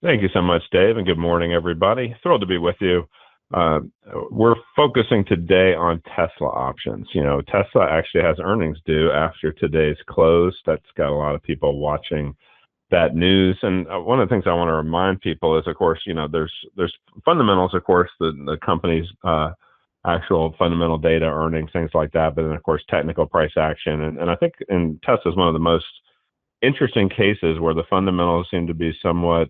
Thank you so much, Dave, and good morning, everybody. Thrilled to be with you. Uh, we're focusing today on Tesla options. Tesla actually has earnings due after today's close. That's got a lot of people watching that news. And one of the things I want to remind people is, of course, there's fundamentals, of course, the company's actual fundamental data, earnings, things like that. But then, of course, technical price action. And I think in Tesla is one of the most interesting cases where the fundamentals seem to be somewhat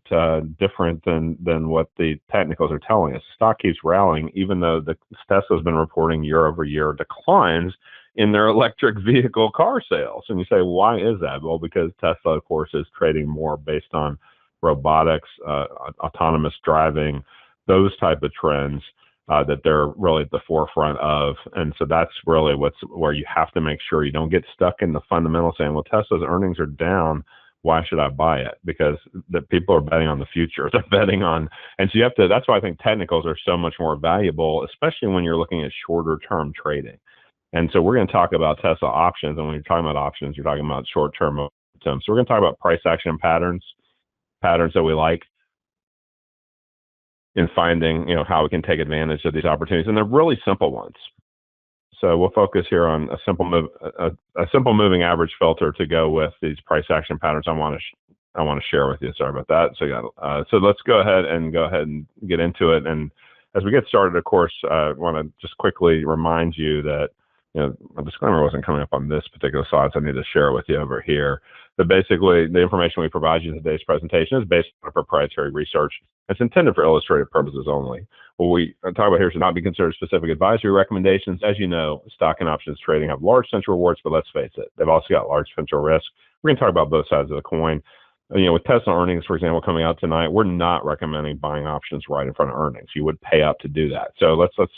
different than what the technicals are telling us. The stock keeps rallying, even though the Tesla's been reporting year over year declines in their electric vehicle car sales. And you say, why is that? Well, because Tesla, of course, is trading more based on robotics, autonomous driving, those type of trends that they're really at the forefront of. And so that's really where you have to make sure you don't get stuck in the fundamental saying, well, Tesla's earnings are down. Why should I buy it? Because the people are betting on the future. They're betting on, and so that's why I think technicals are so much more valuable, especially when you're looking at shorter term trading. And so we're going to talk about Tesla options. And when you're talking about options, you're talking about short term momentum. So we're going to talk about price action patterns that we like in finding, how we can take advantage of these opportunities. And they're really simple ones. So we'll focus here on a simple moving average filter to go with these price action patterns I want to share with you. Sorry about that. So let's go ahead and get into it. And as we get started, of course, I want to just quickly remind you that a disclaimer wasn't coming up on this particular slide, so I need to share it with you over here. But basically, the information we provide you in today's presentation is based on proprietary research. It's intended for illustrative purposes only. What we talk about here should not be considered specific advisory recommendations. As you know, stock and options trading have large potential rewards, but let's face it, they've also got large potential risk. We're going to talk about both sides of the coin. With Tesla earnings, for example, coming out tonight, we're not recommending buying options right in front of earnings. You would pay up to do that. So let's talk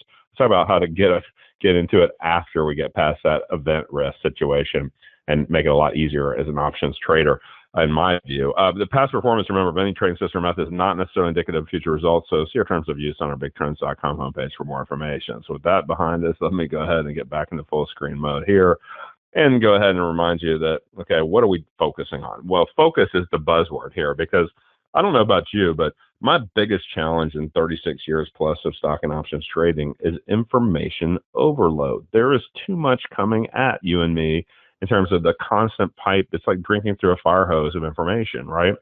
about how to get into it after we get past that event risk situation and make it a lot easier as an options trader, in my view. The past performance, remember, of any trading system or method is not necessarily indicative of future results. So see our terms of use on our BigTrends.com homepage for more information. So with that behind us, let me go ahead and get back into full screen mode here and go ahead and remind you that, okay, what are we focusing on? Well, focus is the buzzword here, because I don't know about you, but my biggest challenge in 36 years plus of stock and options trading is information overload. There is too much coming at you and me in terms of the constant pipe. It's like drinking through a fire hose of information, right?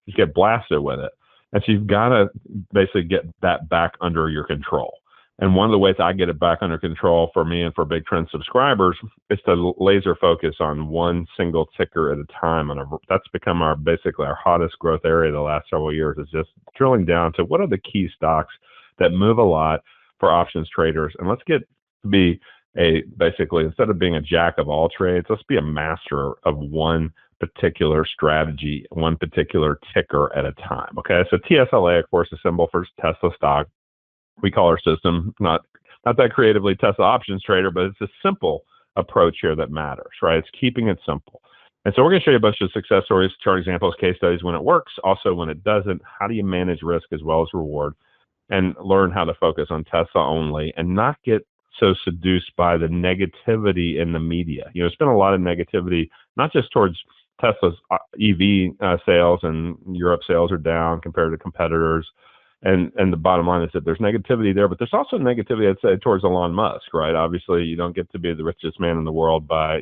You get blasted with it. And so you've got to basically get that back under your control. And one of the ways I get it back under control for me and for Big Trend subscribers is to laser focus on one single ticker at a time. And that's become basically our hottest growth area the last several years, is just drilling down to what are the key stocks that move a lot for options traders. And let's get to be basically, instead of being a jack of all trades, let's be a master of one particular strategy, one particular ticker at a time. Okay, so TSLA, of course, is symbol for Tesla stock. We call our system not that creatively Tesla options trader, but it's a simple approach here that matters, right? It's keeping it simple. And so we're going to show you a bunch of success stories, chart examples, case studies when it works, also when it doesn't. How do you manage risk as well as reward, and learn how to focus on Tesla only and not get so seduced by the negativity in the media. There's been a lot of negativity, not just towards Tesla's EV sales, and Europe sales are down compared to competitors. And the bottom line is that there's negativity there, but there's also negativity, I'd say, towards Elon Musk, right? Obviously, you don't get to be the richest man in the world by,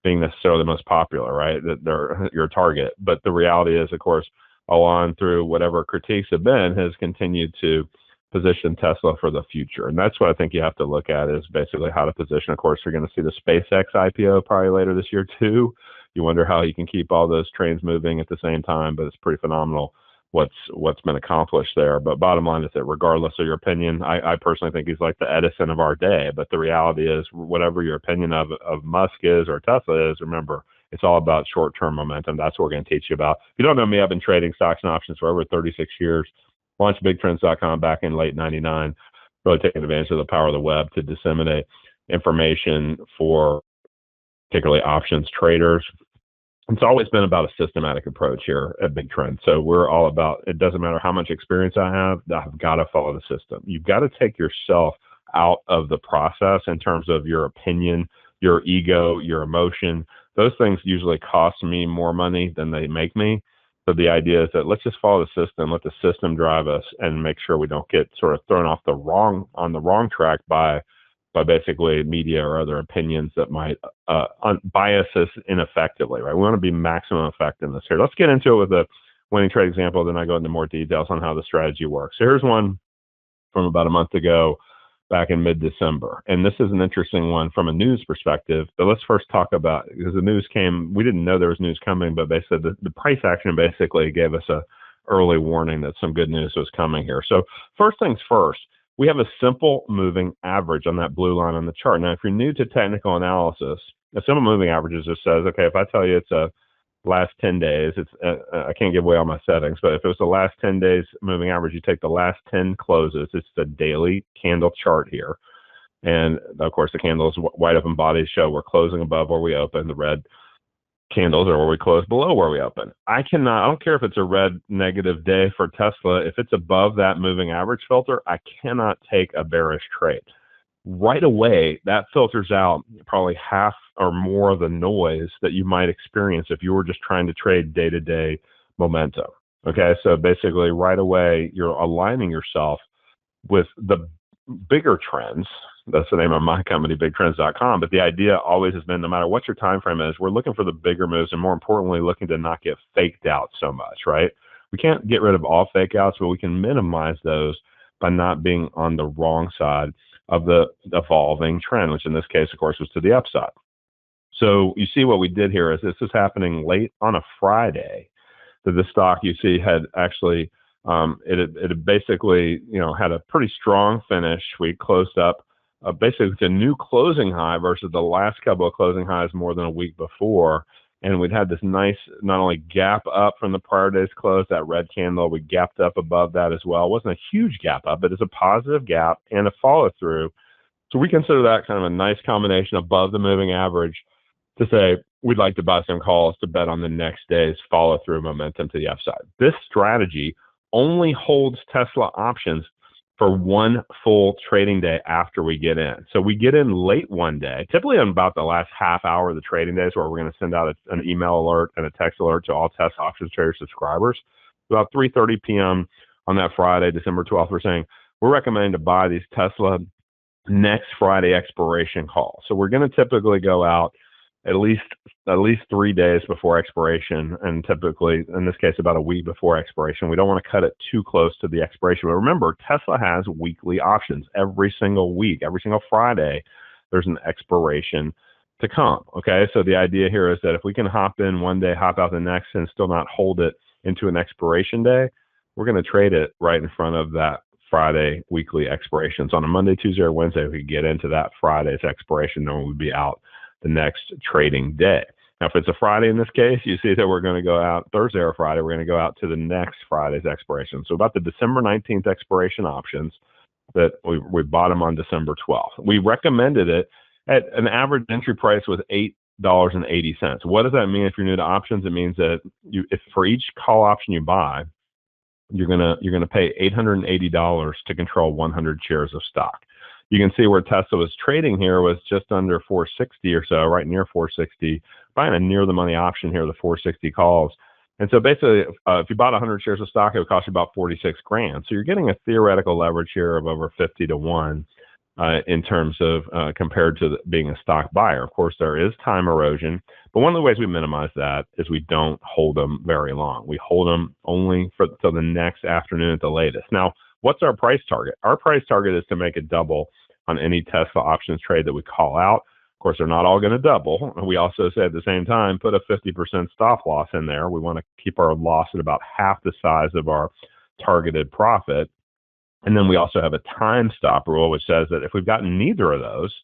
being necessarily the most popular, right? That they're your target. But the reality is, of course, Elon, through whatever critiques have been, has continued to position Tesla for the future. And that's what I think you have to look at, is basically how to position. Of course, you're going to see the SpaceX IPO probably later this year too. You wonder how you can keep all those trains moving at the same time, but it's pretty phenomenal what's been accomplished there. But bottom line is that regardless of your opinion, I personally think he's like the Edison of our day. But the reality is, whatever your opinion of Musk is or Tesla is, remember, it's all about short-term momentum. That's what we're going to teach you about. If you don't know me, I've been trading stocks and options for over 36 years. Launched BigTrends.com back in late '99, really taking advantage of the power of the web to disseminate information for particularly options traders. It's always been about a systematic approach here at Big Trend. So we're all about, it doesn't matter how much experience I have, I've got to follow the system. You've got to take yourself out of the process in terms of your opinion, your ego, your emotion. Those things usually cost me more money than they make me. So the idea is that let's just follow the system, let the system drive us, and make sure we don't get sort of thrown off the wrong track by basically media or other opinions that might bias us ineffectively, right? We want to be maximum effectiveness here. Let's get into it with a winning trade example, then I go into more details on how the strategy works. So here's one from about a month ago, back in mid-December. And this is an interesting one from a news perspective. But let's first talk about, because the news came, we didn't know there was news coming, but they said the price action basically gave us a early warning that some good news was coming here. So first things first, we have a simple moving average on that blue line on the chart. Now, if you're new to technical analysis, a simple moving average just says, okay, if I tell you it's a last 10 days, it's I can't give away all my settings, but if it was the last 10 days moving average, you take the last 10 closes. It's the daily candle chart here. And of course, the candles, white open bodies show we're closing above where we open. The red candles are where we close below where we open. I don't care if it's a red negative day for Tesla. If it's above that moving average filter, I cannot take a bearish trade. Right away, that filters out probably half or more of the noise that you might experience if you were just trying to trade day-to-day momentum. Okay, so basically right away, you're aligning yourself with the bigger trends. That's the name of my company, BigTrends.com. But the idea always has been, no matter what your time frame is, we're looking for the bigger moves, and more importantly, looking to not get faked out so much, right? We can't get rid of all fake outs, but we can minimize those by not being on the wrong side of the evolving trend, which in this case, of course, was to the upside. So you see what we did here is this is happening late on a Friday, that the stock you see had actually, it had basically, had a pretty strong finish. We closed up basically it's a new closing high versus the last couple of closing highs more than a week before. And we'd had this nice, not only gap up from the prior day's close, that red candle, we gapped up above that as well. It wasn't a huge gap up, but it's a positive gap and a follow through. So we consider that kind of a nice combination above the moving average to say we'd like to buy some calls to bet on the next day's follow through momentum to the upside. This strategy only holds Tesla options for one full trading day after we get in. So we get in late one day, typically on about the last half hour of the trading days, where we're going to send out an email alert and a text alert to all Tesla options trader subscribers. About 3:30 p.m. on that Friday, December 12th, we're saying we're recommending to buy these Tesla next Friday expiration calls. So we're going to typically go out at least 3 days before expiration, and typically, in this case, about a week before expiration. We don't want to cut it too close to the expiration. But remember, Tesla has weekly options every single week, every single Friday. There's an expiration to come. Okay, so the idea here is that if we can hop in one day, hop out the next, and still not hold it into an expiration day, we're going to trade it right in front of that Friday weekly expirations. On a Monday, Tuesday, or Wednesday, we could get into that Friday's expiration, then we'd be out the next trading day. Now, if it's a Friday in this case, you see that we're going to go out Thursday or Friday, we're going to go out to the next Friday's expiration. So about the December 19th expiration options that we bought them on December 12th. We recommended it at an average entry price with $8.80. What does that mean if you're new to options? It means that if for each call option you buy, you're gonna pay $880 to control 100 shares of stock. You can see where Tesla was trading here was just under 460 or so, right near 460, buying a near the money option here, the 460 calls. And so basically, if you bought 100 shares of stock, it would cost you about 46 grand. So you're getting a theoretical leverage here of over 50 to 1 in terms of compared to being a stock buyer. Of course, there is time erosion, but one of the ways we minimize that is we don't hold them very long. We hold them only till the next afternoon at the latest. Now, what's our price target? Our price target is to make it double on any Tesla options trade that we call out. Of course, they're not all going to double. We also say at the same time, put a 50% stop loss in there. We want to keep our loss at about half the size of our targeted profit. And then we also have a time stop rule, which says that if we've gotten neither of those,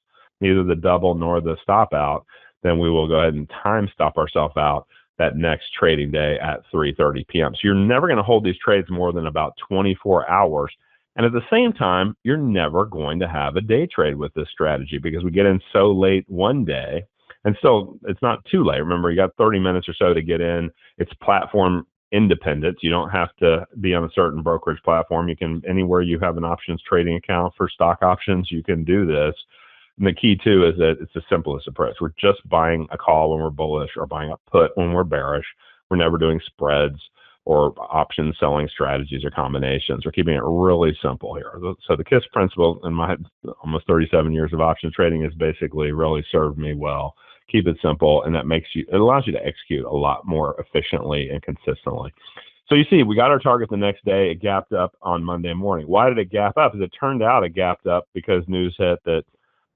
neither the double nor the stop out, then we will go ahead and time stop ourselves out that next trading day at 3:30 p.m. So you're never going to hold these trades more than about 24 hours. And at the same time, you're never going to have a day trade with this strategy because we get in so late one day, and still it's not too late. Remember, you got 30 minutes or so to get in. It's platform independent. You don't have to be on a certain brokerage platform. You can, anywhere you have an options trading account for stock options, you can do this. And the key too is that it's the simplest approach. We're just buying a call when we're bullish or buying a put when we're bearish. We're never doing spreads. or option selling strategies or combinations. We're keeping it really simple here. So the KISS principle in my almost 37 years of option trading has basically really served me well. Keep it simple, and it allows you to execute a lot more efficiently and consistently. So you see, we got our target the next day. It gapped up on Monday morning. Why did it gap up? As it turned out, it gapped up because news hit that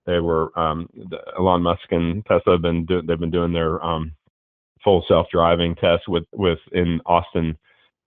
they were Elon Musk and Tesla have been doing their full self-driving tests in Austin,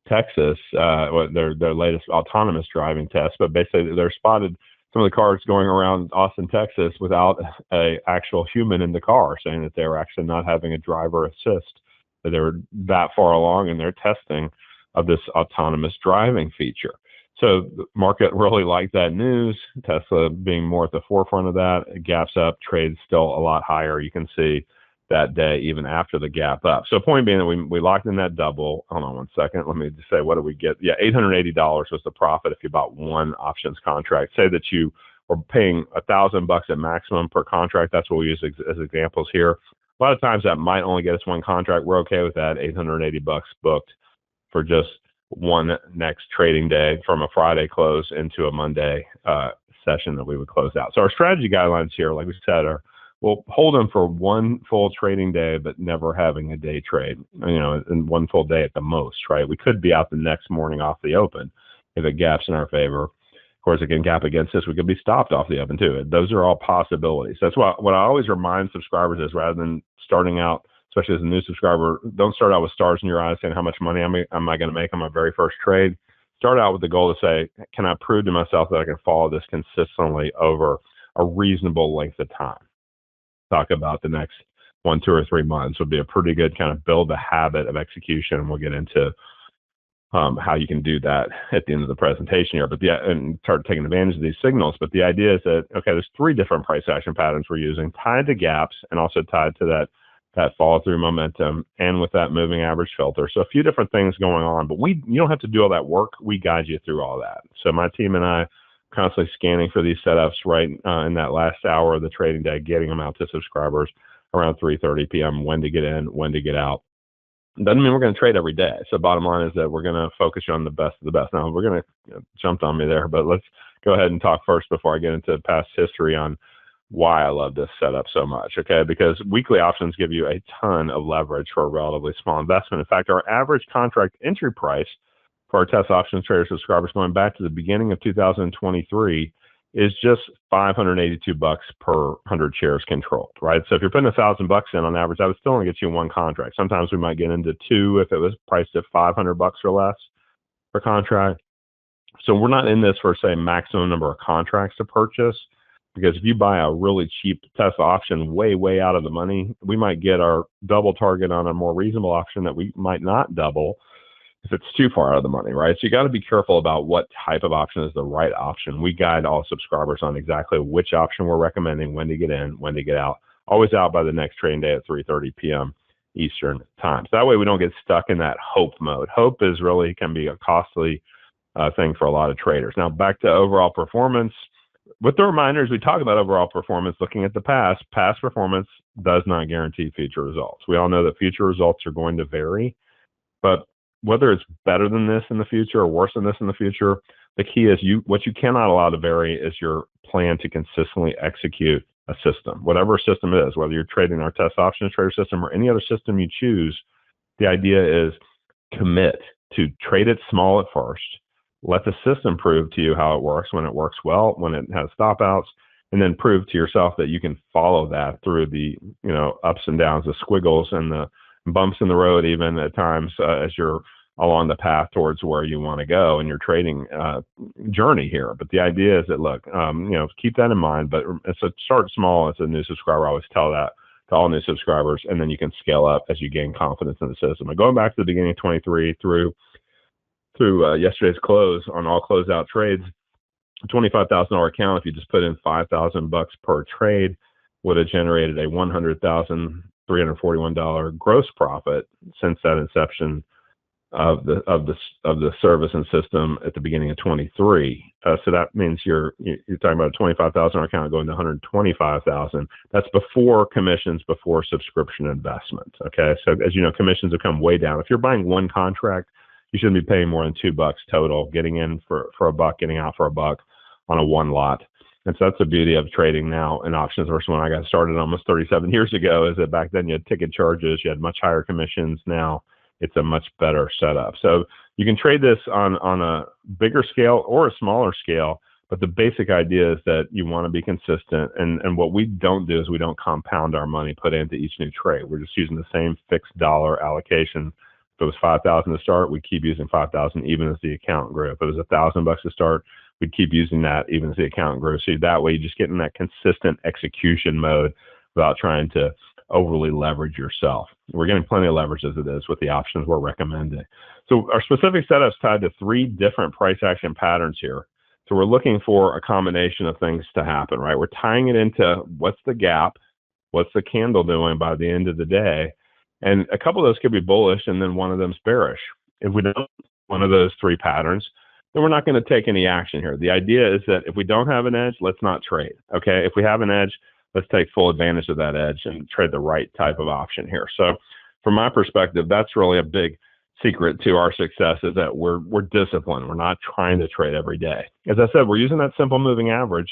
Texas, their latest autonomous driving test. But basically, they're spotted some of the cars going around Austin, Texas, without a actual human in the car, saying that they were actually not having a driver assist, that they were that far along in their testing of this autonomous driving feature. So the market really liked that news. Tesla being more at the forefront of that, it gaps up, trades still a lot higher. You can see that day, even after the gap up. So point being that we locked in that double. Hold on one second. Let me just say, what did we get? Yeah, $880 was the profit if you bought one options contract. Say that you were paying $1,000 at maximum per contract. That's what we use as examples here. A lot of times that might only get us one contract. We're okay with that. $880 booked for just one next trading day from a Friday close into a Monday session that we would close out. So our strategy guidelines here, like we said, are we'll hold them for one full trading day, but never having a day trade, in one full day at the most, right? We could be out the next morning off the open if it gaps in our favor. Of course, it can gap against us. We could be stopped off the open too. Those are all possibilities. That's what I always remind subscribers is, rather than starting out, especially as a new subscriber, don't start out with stars in your eyes saying how much money am I going to make on my very first trade. Start out with the goal to say, can I prove to myself that I can follow this consistently over a reasonable length of time? Talk about the next 1, 2, or 3 months would be a pretty good kind of build a habit of execution. We'll get into how you can do that at the end of the presentation here, and start taking advantage of these signals. But the idea is that, okay, there's 3 different price action patterns we're using, tied to gaps and also tied to that follow through momentum and with that moving average filter. So a few different things going on, but you don't have to do all that work. We guide you through all that. So my team and I constantly scanning for these setups right in that last hour of the trading day, getting them out to subscribers around 3:30 p.m. when to get in, when to get out. Doesn't mean we're going to trade every day. So bottom line is that we're going to focus you on the best of the best. Now we're going to jumped on me there, but let's go ahead and talk first before I get into past history on why I love this setup so much. Okay, because weekly options give you a ton of leverage for a relatively small investment. In fact, our average contract entry price for our test options trader subscribers going back to the beginning of 2023 is just $582 per 100 shares controlled, right? So if you're putting $1,000 in on average, that would still only get you one contract. Sometimes we might get into 2 if it was priced at $500 or less per contract. So we're not in this for, say, maximum number of contracts to purchase, because if you buy a really cheap Tesla option way out of the money, we might get our double target on a more reasonable option that we might not double if it's too far out of the money, right? So you got to be careful about what type of option is the right option. We guide all subscribers on exactly which option we're recommending, when to get in, when to get out, always out by the next trading day at 3:30 p.m. Eastern time. So that way we don't get stuck in that hope mode. Hope can be a costly thing for a lot of traders. Now back to overall performance. With the reminders, we talk about overall performance, looking at the past. Past performance does not guarantee future results. We all know that future results are going to vary, but whether it's better than this in the future or worse than this in the future, the key is what you cannot allow to vary is your plan to consistently execute a system, whatever system it is, whether you're trading our test options trader system or any other system you choose. The idea is commit to trade it small at first. Let the system prove to you how it works, when it works well, when it has stop outs, and then prove to yourself that you can follow that through the ups and downs, the squiggles and the bumps in the road, even at times as you're along the path towards where you want to go in your trading journey here. But the idea is that, look, keep that in mind. But start small as a new subscriber. I always tell that to all new subscribers, and then you can scale up as you gain confidence in the system. But going back to the beginning of 23 through yesterday's close on all closeout trades, a $25,000 account, if you just put in $5,000 per trade, would have generated a $100,341 gross profit since that inception of the service and system at the beginning of 23. So that means you're talking about a $25,000 account going to $125,000. That's before commissions, before subscription investment. Okay, so as you know, commissions have come way down. If you're buying one contract, you shouldn't be paying more than $2 total, getting in for a buck, getting out for a buck on a one lot. And so that's the beauty of trading now in options versus when I got started almost 37 years ago, is that back then you had ticket charges, you had much higher commissions. Now it's a much better setup. So you can trade this on a bigger scale or a smaller scale, but the basic idea is that you want to be consistent. And what we don't do is we don't compound our money put into each new trade. We're just using the same fixed dollar allocation. If it was 5,000 to start, we'd keep using 5,000 even as the account grew. If it was $1,000 to start, we'd keep using that even as the account grew. So that way you just get in that consistent execution mode without trying to overly leverage yourself. We're getting plenty of leverage as it is with the options we're recommending. So our specific setup's tied to 3 different price action patterns here. So we're looking for a combination of things to happen, right? We're tying it into what's the gap, what's the candle doing by the end of the day, and a couple of those could be bullish, and then one of them's bearish. If we don't one of those 3 patterns, then we're not going to take any action here. The idea is that if we don't have an edge, let's not trade. Okay, if we have an edge, let's take full advantage of that edge and trade the right type of option here. So from my perspective, that's really a big secret to our success, is that we're disciplined. We're not trying to trade every day. As I said, we're using that simple moving average,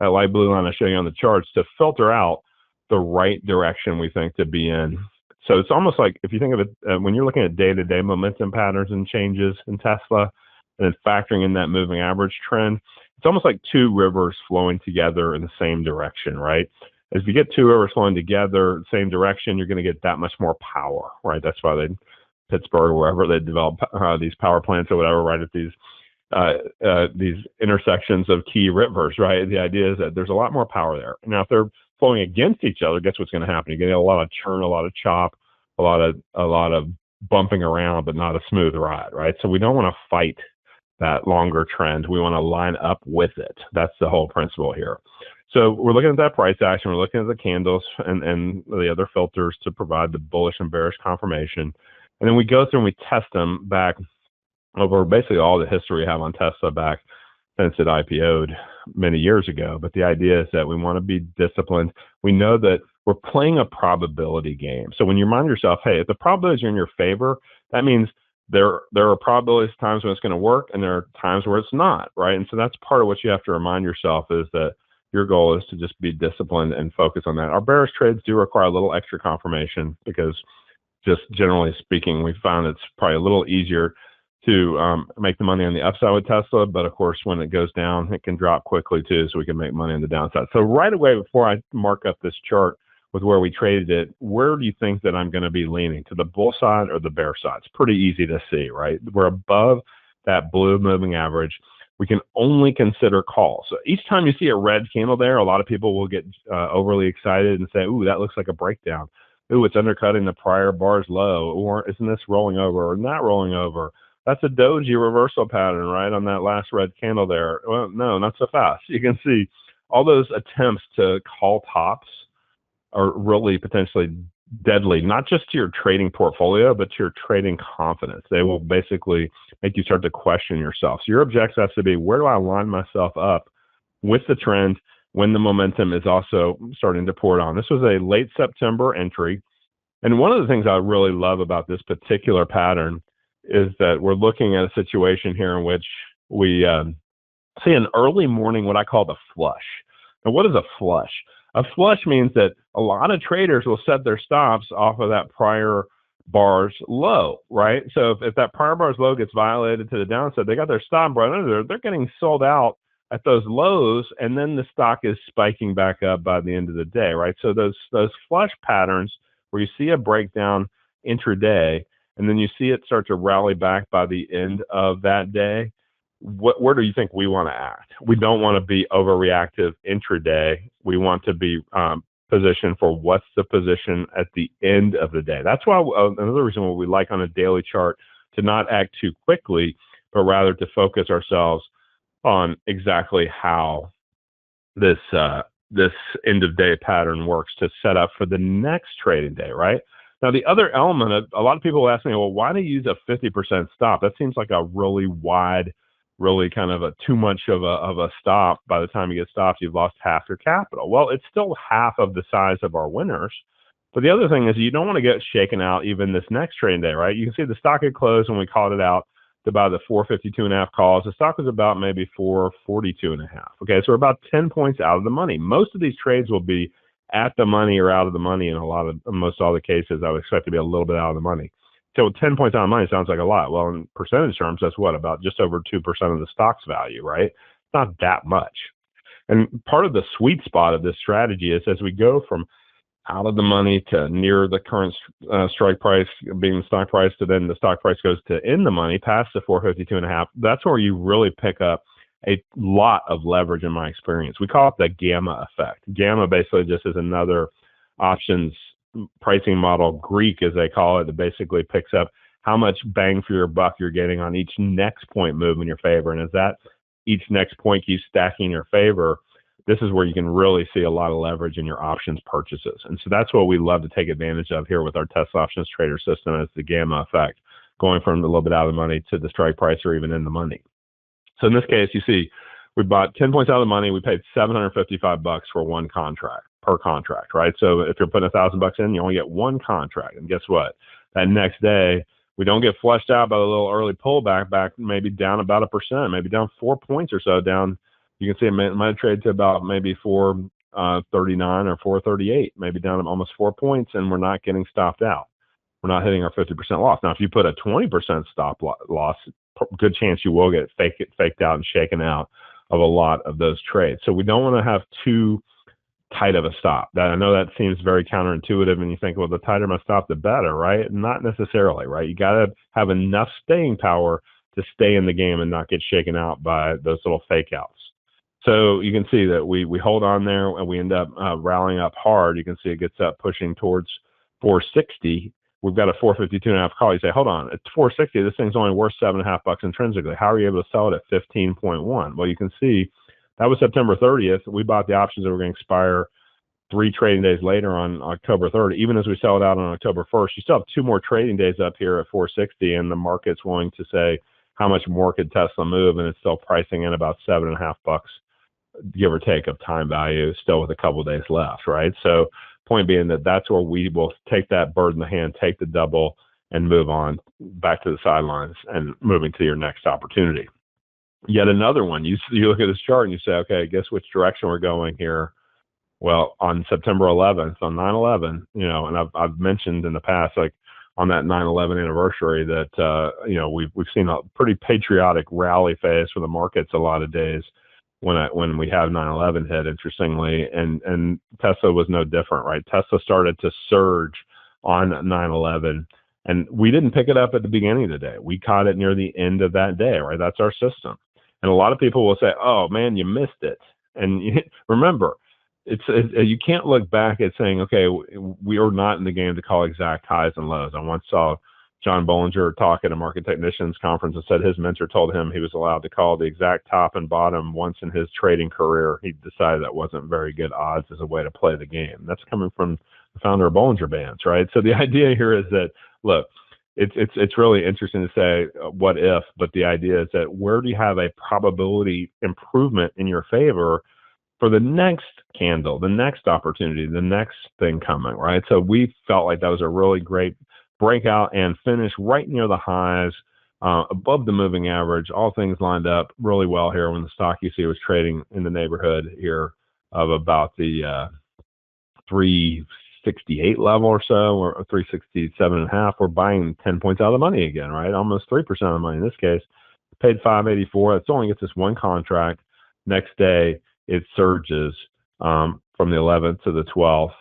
that light blue line I show you on the charts, to filter out the right direction we think to be in. So it's almost like, if you think of it, when you're looking at day-to-day momentum patterns and changes in Tesla, and then factoring in that moving average trend, it's almost like 2 rivers flowing together in the same direction, right? As you get 2 rivers flowing together, same direction, you're going to get that much more power, right? That's why Pittsburgh or wherever they develop these power plants or whatever, right, at these intersections of key rivers, right? The idea is that there's a lot more power there. Now, if they're flowing against each other, guess what's going to happen? You're getting a lot of churn, a lot of chop, a lot of bumping around, but not a smooth ride, right? So we don't want to fight that longer trend. We want to line up with it. That's the whole principle here. So we're looking at that price action. We're looking at the candles and the other filters to provide the bullish and bearish confirmation. And then we go through and we test them back over basically all the history we have on Tesla back since it IPO'd many years ago. But the idea is that we want to be disciplined. We know that we're playing a probability game. So when you remind yourself, hey, if the probabilities are in your favor, that means there are probabilities times when it's going to work, and there are times where it's not, right? And so that's part of what you have to remind yourself, is that your goal is to just be disciplined and focus on that. Our bearish trades do require a little extra confirmation, because just generally speaking, we found it's probably a little easier to make the money on the upside with Tesla. But of course, when it goes down, it can drop quickly too, so we can make money on the downside. So right away, before I mark up this chart with where we traded it, where do you think that I'm going to be leaning, to the bull side or the bear side? It's pretty easy to see, right? We're above that blue moving average. We can only consider calls. So each time you see a red candle there, a lot of people will get overly excited and say, ooh, that looks like a breakdown. Ooh, it's undercutting the prior bar's low. Or isn't this rolling over or not rolling over? That's a doji reversal pattern, right, on that last red candle there. Well, no, not so fast. You can see all those attempts to call tops are really potentially deadly, not just to your trading portfolio, but to your trading confidence. They will basically make you start to question yourself. So your objective has to be, where do I line myself up with the trend when the momentum is also starting to pour it on? This was a late September entry. And one of the things I really love about this particular pattern is that we're looking at a situation here in which we see an early morning, what I call the flush. Now, what is a flush? A flush means that a lot of traders will set their stops off of that prior bar's low, right? So if that prior bar's low gets violated to the downside, they got their stop right under there. They're getting sold out at those lows, and then the stock is spiking back up by the end of the day, right? So those flush patterns where you see a breakdown intraday, and then you see it start to rally back by the end of that day, where do you think we want to act? We don't want to be overreactive intraday. We want to be positioned for what's the position at the end of the day. That's why another reason why we like on a daily chart to not act too quickly, but rather to focus ourselves on exactly how this end of day pattern works to set up for the next trading day, right? Now, the other element, a lot of people ask me, well, why do you use a 50% stop? That seems like a really wide, really kind of a too much of a stop. By the time you get stopped, you've lost half your capital. Well, it's still half of the size of our winners. But the other thing is, you don't want to get shaken out even this next trading day, right? You can see the stock had closed when we called it out to buy the 452.5 calls. The stock was about maybe 442.5. Okay, so we're about 10 points out of the money. Most of these trades will be at the money or out of the money in most all the cases. I would expect to be a little bit out of the money. So 10 points out of the money sounds like a lot. Well, in percentage terms, that's what, about just over 2% of the stock's value, right? It's not that much. And part of the sweet spot of this strategy is as we go from out of the money to near the current strike price, being the stock price, to then the stock price goes to in the money, past the 452.5. That's where you really pick up a lot of leverage in my experience. We call it the gamma effect. Gamma basically just is another options pricing model, Greek as they call it, that basically picks up how much bang for your buck you're getting on each next point move in your favor. And as that each next point keeps stacking in your favor, this is where you can really see a lot of leverage in your options purchases. And so that's what we love to take advantage of here with our Tesla options trader system, as the gamma effect, going from a little bit out of the money to the strike price or even in the money. So in this case, you see, we bought 10 points out of the money. We paid $755 for one contract, per contract, right? So if you're putting $1,000 in, you only get one contract. And guess what? That next day, we don't get flushed out by a little early pullback, back maybe down about 1%, maybe down 4 points or so down. You can see it might trade to about maybe 439 or 438, maybe down almost 4 points, and we're not getting stopped out. We're not hitting our 50% loss. Now, if you put a 20% stop loss, good chance you will get faked out and shaken out of a lot of those trades. So we don't want to have too tight of a stop. That, I know that seems very counterintuitive, and you think, well, the tighter my stop, the better, right? Not necessarily, right? You got to have enough staying power to stay in the game and not get shaken out by those little fake outs. So you can see that we hold on there and we end up rallying up hard. You can see it gets up pushing towards 460. We've got a 452.5 call. You say, hold on, at 460, this thing's only worth $7.50 intrinsically. How are you able to sell it at 15.1? Well, you can see that was September 30th. We bought the options that were going to expire 3 trading days later on October 3rd. Even as we sell it out on October 1st, you still have 2 more trading days up here at 460, and the market's willing to say how much more could Tesla move, and it's still pricing in about $7.50, give or take, of time value, still with a couple of days left, right? So point being that that's where we will take that bird in the hand, take the double, and move on back to the sidelines and moving to your next opportunity. Yet another one, you look at this chart and you say, okay, guess which direction we're going here? Well, on September 11th, on 9/11, and I've mentioned in the past, like on that 9/11 anniversary, that we've seen a pretty patriotic rally phase for the markets a lot of days when we have 9/11 hit, interestingly, and Tesla was no different, right? Tesla started to surge on 9/11, and we didn't pick it up at the beginning of the day. We caught it near the end of that day, right? That's our system. And a lot of people will say, oh man, you missed it. And remember, you can't look back at saying, okay, we are not in the game to call exact highs and lows. I once saw John Bollinger talk at a market technicians conference and said his mentor told him he was allowed to call the exact top and bottom once in his trading career. He decided that wasn't very good odds as a way to play the game. That's coming from the founder of Bollinger Bands, right? So the idea here is that, look, it's really interesting to say what if, but the idea is that where do you have a probability improvement in your favor for the next candle, the next opportunity, the next thing coming, right? So we felt like that was a really great breakout and finish right near the highs, above the moving average. All things lined up really well here when the stock, you see, was trading in the neighborhood here of about the 368 level or so, or 367.5. We're buying 10 points out of the money again, right? Almost 3% of the money in this case. Paid $584. It's only gets this one contract. Next day, it surges from the 11th to the 12th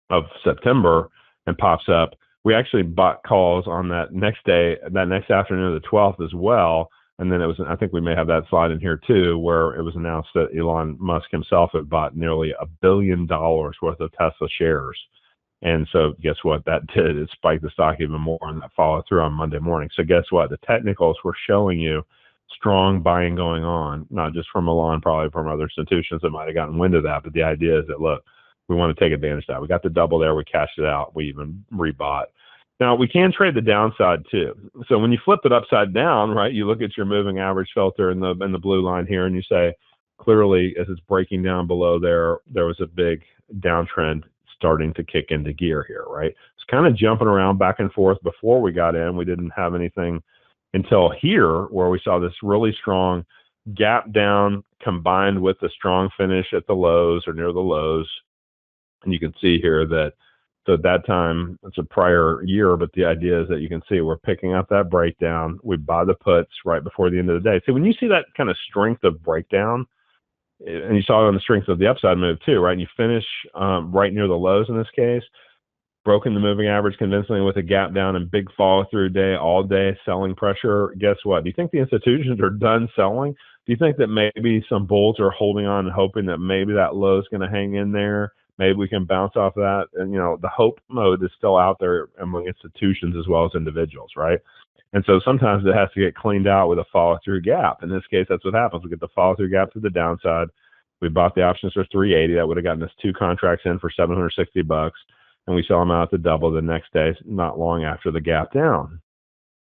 of September and pops up. We actually bought calls on that next day, that next afternoon of the 12th as well. And then it was, I think we may have that slide in here too, where it was announced that Elon Musk himself had bought nearly $1 billion worth of Tesla shares. And so guess what that did? It spiked the stock even more, and that followed through on Monday morning. So guess what? The technicals were showing you strong buying going on, not just from Elon, probably from other institutions that might have gotten wind of that. But the idea is that, look, we want to take advantage of that. We got the double there. We cashed it out. We even rebought. Now, we can trade the downside too. So when you flip it upside down, right, you look at your moving average filter in the blue line here, and you say, clearly, as it's breaking down below there was a big downtrend starting to kick into gear here, right? It's kind of jumping around back and forth. Before we got in, we didn't have anything until here, where we saw this really strong gap down combined with the strong finish at the lows or near the lows. And you can see here that, so at that time, it's a prior year, but the idea is that you can see we're picking up that breakdown. We buy the puts right before the end of the day. So when you see that kind of strength of breakdown, and you saw it on the strength of the upside move too, right? And you finish right near the lows in this case, broken the moving average convincingly with a gap down and big follow through day, all day selling pressure. Guess what? Do you think the institutions are done selling? Do you think that maybe some bulls are holding on and hoping that maybe that low is going to hang in there? Maybe we can bounce off that. And, you know, the hope mode is still out there among institutions as well as individuals, right? And so sometimes it has to get cleaned out with a follow through gap. In this case, that's what happens. We get the follow through gap to the downside. We bought the options for 380. That would have gotten us 2 contracts in for $760. And we sell them out to double the next day, not long after the gap down.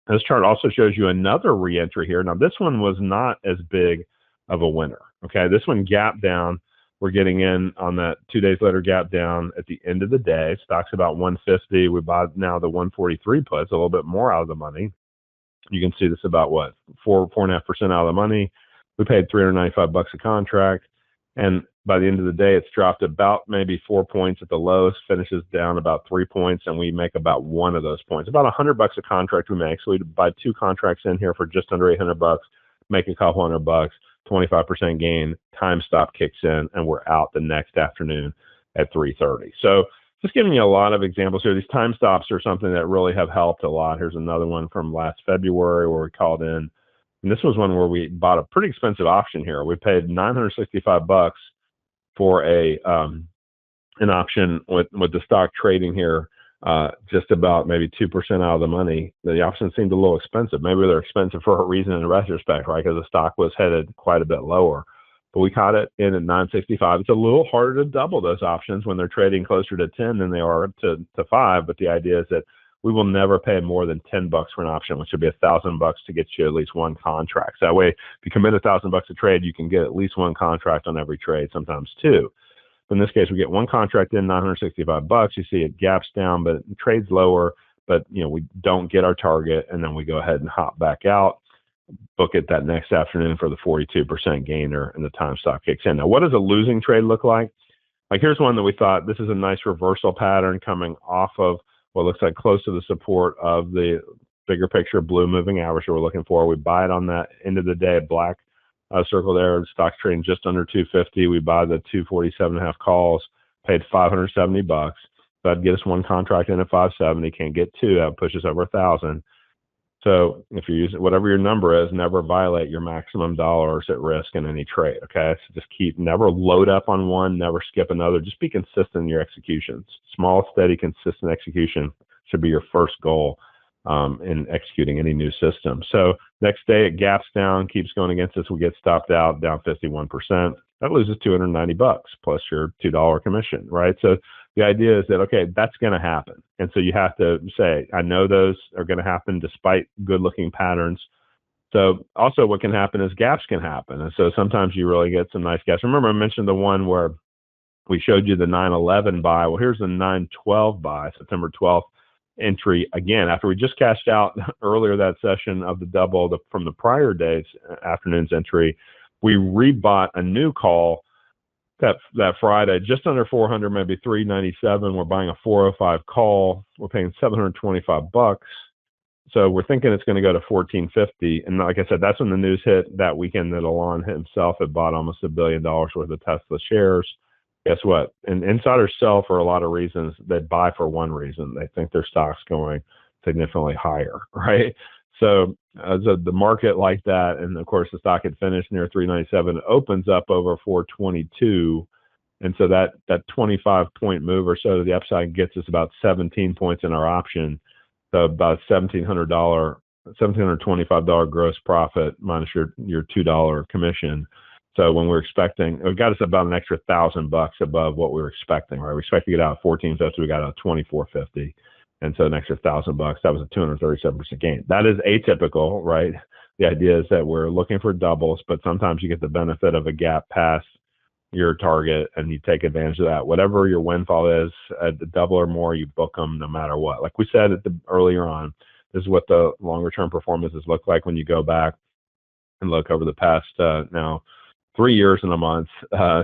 This chart also shows you another reentry here. Now, this one was not as big of a winner. Okay, this one gap down. We're getting in on that 2 days later gap down at the end of the day. Stock's about 150. We bought now the 143 puts, a little bit more out of the money. You can see this about what, 4.5% out of the money. We paid $395 a contract. And by the end of the day, it's dropped about maybe 4 points at the lowest, finishes down about 3 points, and we make about one of those points. About $100 a contract we make. So we buy 2 contracts in here for just under $800, make a couple $100, 25% gain, time stop kicks in, and we're out the next afternoon at 3:30. So just giving you a lot of examples here. These time stops are something that really have helped a lot. Here's another one from last February where we called in. And this was one where we bought a pretty expensive option here. We paid $965 for an option with the stock trading here just about maybe 2% out of the money. The options seemed a little expensive. Maybe they're expensive for a reason in retrospect, right? Because the stock was headed quite a bit lower. But we caught it in at 965. It's a little harder to double those options when they're trading closer to 10 than they are to 5. But the idea is that we will never pay more than $10 for an option, which would be $1,000 to get you at least one contract. So that way, if you commit $1,000 a trade, you can get at least one contract on every trade, sometimes 2. But in this case, we get one contract in, $965. You see it gaps down, but it trades lower. But you know, we don't get our target, and then we go ahead and hop back out, book it that next afternoon for the 42% gainer, and the time stop kicks in. Now, what does a losing trade look like? Like here's one that we thought this is a nice reversal pattern coming off of what looks like close to the support of the bigger picture blue moving average that we're looking for. We buy it on that end of the day, black circle there. The stock's trading just under 250. We buy the 247.5 calls, paid $570. That'd get us one contract in at 570. Can't get 2. That pushes over 1,000. So if you're using whatever your number is, never violate your maximum dollars at risk in any trade. Okay, so just never load up on one, never skip another. Just be consistent in your executions. Small, steady, consistent execution should be your first goal in executing any new system. So next day it gaps down, keeps going against us. We get stopped out down 51%. That loses $290 plus your $2 commission, right? So the idea is that, okay, that's going to happen. And so you have to say, I know those are going to happen despite good looking patterns. So also what can happen is gaps can happen. And so sometimes you really get some nice gaps. Remember I mentioned the one where we showed you the 9/11 buy. Well, here's the 9/12 buy, September 12th entry again, after we just cashed out earlier that session of the double from the prior day's afternoon's entry. We rebought a new call that Friday, just under 400, maybe 397. We're buying a 405 call. We're paying $725. So we're thinking it's going to go to 1450. And like I said, that's when the news hit that weekend that Elon himself had bought almost $1 billion worth of Tesla shares. Guess what? And insiders sell for a lot of reasons. They buy for one reason. They think their stock's going significantly higher, right? So the market like that, and of course the stock had finished near 397, opens up over 422, and so that 25-point move or so to the upside gets us about 17 points in our option, so about $1,725 gross profit minus your $2 commission. So when we're expecting, it got us about an extra $1,000 above what we were expecting, right? We expect to get out 1450, we got out 2450. And so an extra $1,000, that was a 237% gain. That is atypical, right? The idea is that we're looking for doubles, but sometimes you get the benefit of a gap past your target and you take advantage of that. Whatever your windfall is, at the double or more, you book them no matter what. Like we said earlier on, is what the longer term performances look like when you go back and look over the past now 3 years and a month.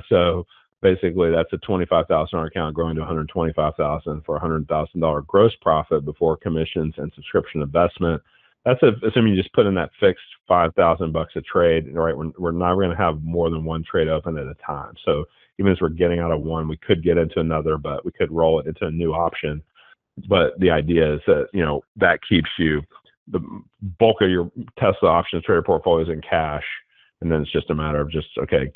So basically, that's a $25,000 account growing to $125,000 for $100,000 gross profit before commissions and subscription investment. That's assuming you just put in that fixed $5,000 a trade, right? We're not going to have more than one trade open at a time. So even as we're getting out of one, we could get into another, but we could roll it into a new option. But the idea is that, that keeps you the bulk of your Tesla options trader portfolios in cash. And then it's just a matter of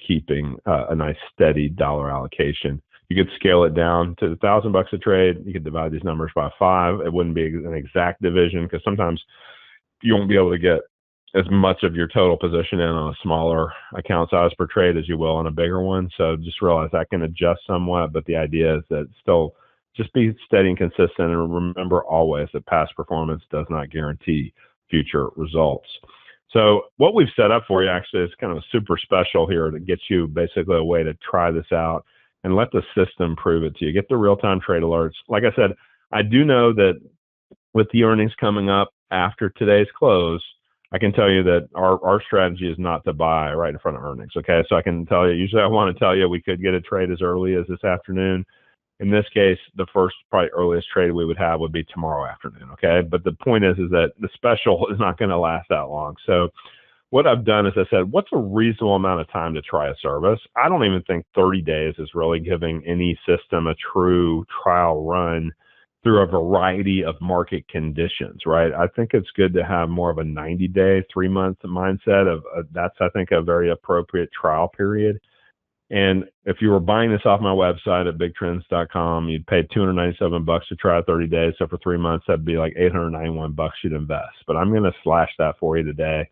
keeping a nice steady dollar allocation. You could scale it down to $1,000 a trade. You could divide these numbers by 5. It wouldn't be an exact division because sometimes you won't be able to get as much of your total position in on a smaller account size per trade as you will on a bigger one. So just realize that can adjust somewhat, but the idea is that still just be steady and consistent, and remember always that past performance does not guarantee future results. So what we've set up for you actually is kind of a super special here to get you basically a way to try this out and let the system prove it to you. Get the real-time trade alerts. Like I said, I do know that with the earnings coming up after today's close, I can tell you that our strategy is not to buy right in front of earnings. Okay, so I can tell you, usually I want to tell you we could get a trade as early as this afternoon. In this case, the first probably earliest trade we would have would be tomorrow afternoon. Okay, but the point is that the special is not going to last that long. So what I've done is I said, what's a reasonable amount of time to try a service? I don't even think 30 days is really giving any system a true trial run through a variety of market conditions, right? I think it's good to have more of a 90-day, 3-month mindset of that's, I think, a very appropriate trial period. And if you were buying this off my website at BigTrends.com, you'd pay $297 to try 30 days. So for 3 months, that'd be like $891 you'd invest. But I'm going to slash that for you today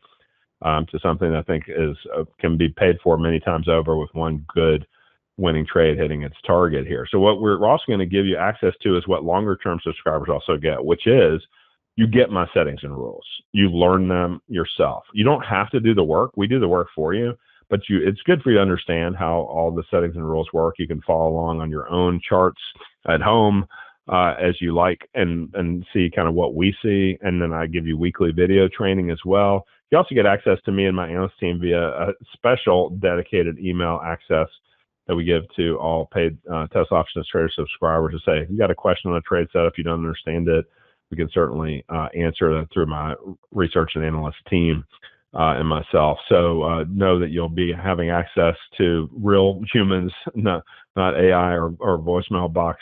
to something I think is can be paid for many times over with one good winning trade hitting its target here. So what we're also going to give you access to is what longer term subscribers also get, which is you get my settings and rules. You learn them yourself. You don't have to do the work. We do the work for you, but it's good for you to understand how all the settings and rules work. You can follow along on your own charts at home as you like and see kind of what we see. And then I give you weekly video training as well. You also get access to me and my analyst team via a special dedicated email access that we give to all paid Tesla Options Trader subscribers to say, if you got a question on a trade setup, you don't understand it, we can certainly answer that through my research and analyst team and myself. So know that you'll be having access to real humans, not AI or voicemail box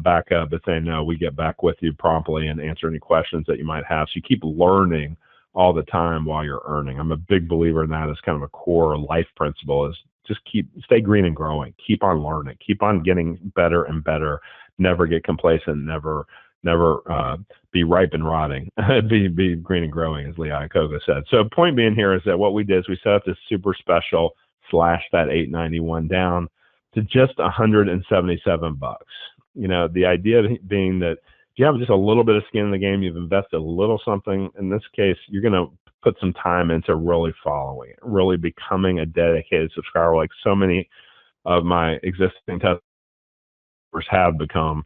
backup, but saying, no, we get back with you promptly and answer any questions that you might have. So you keep learning all the time while you're earning. I'm a big believer in that as kind of a core life principle is just stay green and growing, keep on learning, keep on getting better and better, never get complacent, never be ripe and rotting, be green and growing, as Lee Iacocca said. So point being here is that what we did is we set up this super special, slash that $891 down to just $177. The idea being that if you have just a little bit of skin in the game, you've invested a little something. In this case, you're going to put some time into really following it, really becoming a dedicated subscriber like so many of my existing Tesla have become.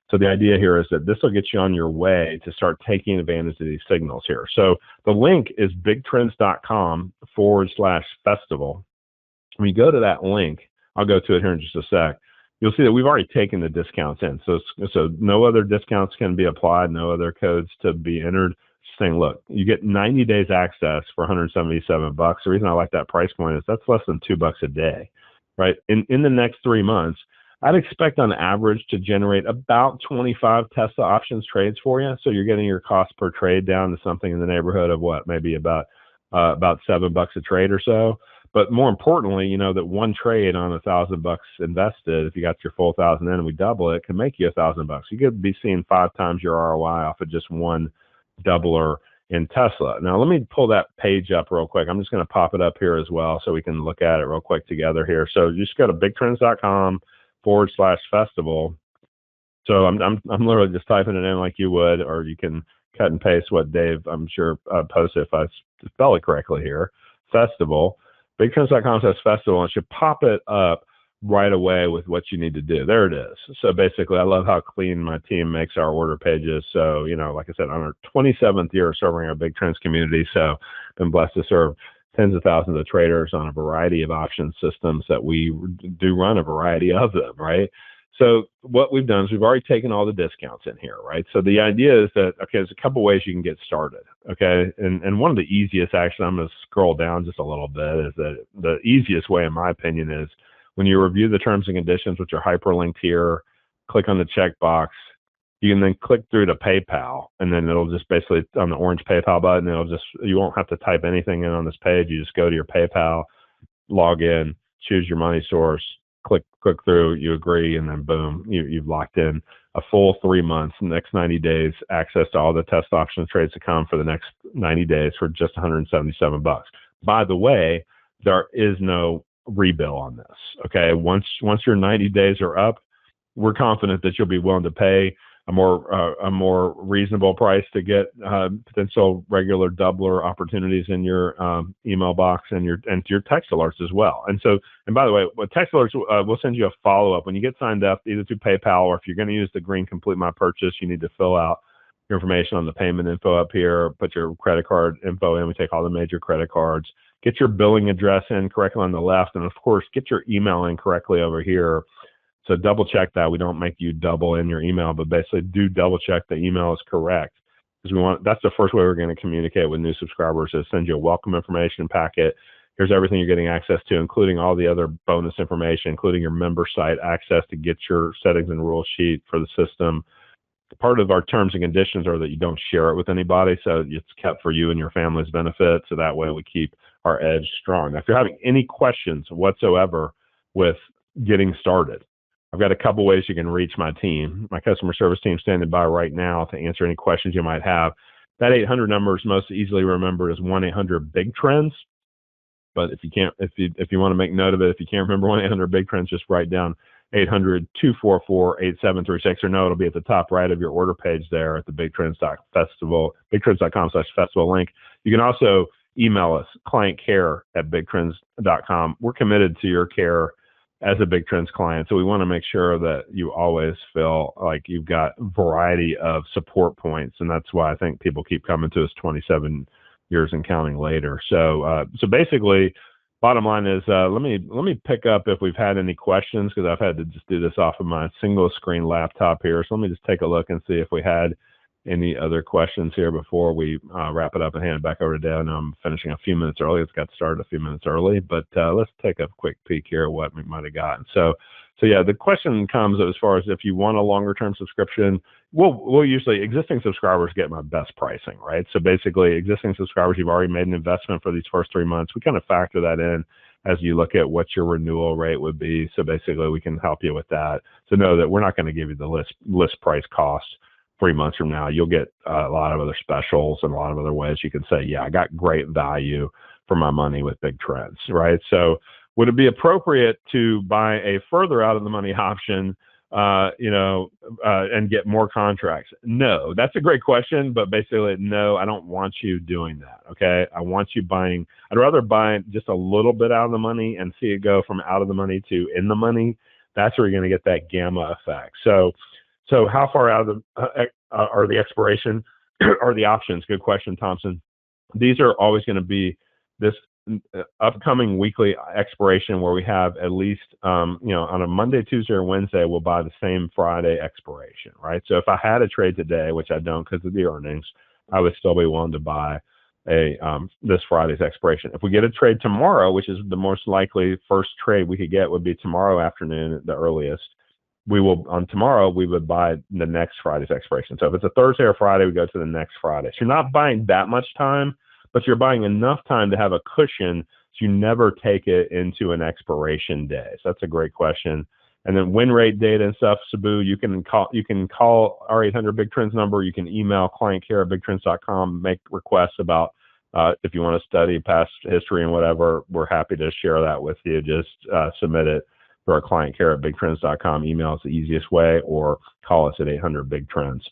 So the idea here is that this will get you on your way to start taking advantage of these signals here. So the link is BigTrends.com/festival. When you go to that link, I'll go to it here in just a sec. You'll see that we've already taken the discounts in. So no other discounts can be applied, no other codes to be entered. Just saying, look, you get 90 days access for $177. The reason I like that price point is that's less than $2 a day, right? In the next 3 months, I'd expect on average to generate about 25 Tesla options trades for you. So you're getting your cost per trade down to something in the neighborhood of what, maybe about $7 a trade or so. But more importantly, that one trade on $1,000 invested, if you got your full 1,000 in and we double it, can make you $1,000. You could be seeing 5 times your ROI off of just one doubler in Tesla. Now, let me pull that page up real quick. I'm just going to pop it up here as well so we can look at it real quick together here. So you just go to BigTrends.com/festival. So I'm literally just typing it in like you would, or you can cut and paste what Dave, I'm sure, posted if I spell it correctly here. Festival. BigTrends.com/festival, and it should pop it up right away with what you need to do. There it is. So basically, I love how clean my team makes our order pages. So, like I said, on our 27th year serving our BigTrends community. So been blessed to serve tens of thousands of traders on a variety of option systems that we do run a variety of them, right? So what we've done is we've already taken all the discounts in here, right? So the idea is that, okay, there's a couple ways you can get started, okay? And one of the easiest, actually, I'm going to scroll down just a little bit, is that the easiest way, in my opinion, is when you review the terms and conditions, which are hyperlinked here, click on the checkbox. You can then click through to PayPal, and then it'll just basically, on the orange PayPal button, you won't have to type anything in on this page. You just go to your PayPal, log in, choose your money source, click through, you agree, and then boom, you've locked in a full 3 months, next 90 days, access to all the test option trades to come for the next 90 days for just $177. By the way, there is no rebill on this. Okay, once your 90 days are up, we're confident that you'll be willing to pay a more reasonable price to get potential regular doubler opportunities in your email box and your text alerts as well. And by the way, with text alerts, we'll send you a follow up when you get signed up, either through PayPal, or if you're going to use the green complete my purchase, you need to fill out your information on the payment info up here, put your credit card info in. We take all the major credit cards, get your billing address in correctly on the left, and of course, get your email in correctly over here. So double check that. We don't make you double in your email, but basically do double check the email is correct, because that's the first way we're going to communicate with new subscribers, is send you a welcome information packet. Here's everything you're getting access to, including all the other bonus information, including your member site access to get your settings and rule sheet for the system. Part of our terms and conditions are that you don't share it with anybody, so it's kept for you and your family's benefit, so that way we keep our edge strong. Now, if you're having any questions whatsoever with getting started, I've got a couple ways you can reach my team. My customer service team standing by right now to answer any questions you might have. That 800 number is most easily remembered as 1-800-BIG-TRENDS. But if you want to make note of it, if you can't remember 1-800-BIG-TRENDS, just write down 800-244-8736, or no, it'll be at the top right of your order page there at the BigTrends.festival, BigTrends.com/festival link. You can also email us, clientcare@BigTrends.com. We're committed to your care as a BigTrends client, so we want to make sure that you always feel like you've got a variety of support points, and that's why I think people keep coming to us 27 years and counting later. So basically, bottom line is, let me pick up if we've had any questions, because I've had to just do this off of my single screen laptop here. So let me just take a look and see if we had any other questions here before we wrap it up and hand it back over to Dale. I know I'm finishing a few minutes early. It's got started a few minutes early, but let's take a quick peek here at what we might have gotten. So yeah, the question comes as far as if you want a longer term subscription, we'll usually, existing subscribers get my best pricing, right? So basically, existing subscribers, you've already made an investment for these first 3 months. We kind of factor that in as you look at what your renewal rate would be. So basically, we can help you with that. So know that we're not going to give you the list price cost 3 months from now. You'll get a lot of other specials and a lot of other ways you can say, yeah, I got great value for my money with BigTrends, right? So would it be appropriate to buy a further out of the money option, and get more contracts? No, that's a great question, but basically, no, I don't want you doing that. Okay. I'd rather buy just a little bit out of the money and see it go from out of the money to in the money. That's where you're going to get that gamma effect. So how far out of are the expiration or the options? Good question, Thompson. These are always going to be this upcoming weekly expiration where we have at least, on a Monday, Tuesday, or Wednesday, we'll buy the same Friday expiration, right? So if I had a trade today, which I don't because of the earnings, I would still be willing to buy this Friday's expiration. If we get a trade tomorrow, which is the most likely first trade we could get would be tomorrow afternoon at the earliest, tomorrow we would buy the next Friday's expiration. So if it's a Thursday or Friday, we go to the next Friday. So you're not buying that much time, but you're buying enough time to have a cushion so you never take it into an expiration day. So that's a great question. And then win rate data and stuff, Sabu, you can call our 800-BIG-TRENDS number. You can email clientcare@BigTrends.com, make requests about if you want to study past history and whatever. We're happy to share that with you. Just submit it through our clientcare@BigTrends.com. Email is the easiest way, or call us at 800-BIG-TRENDS.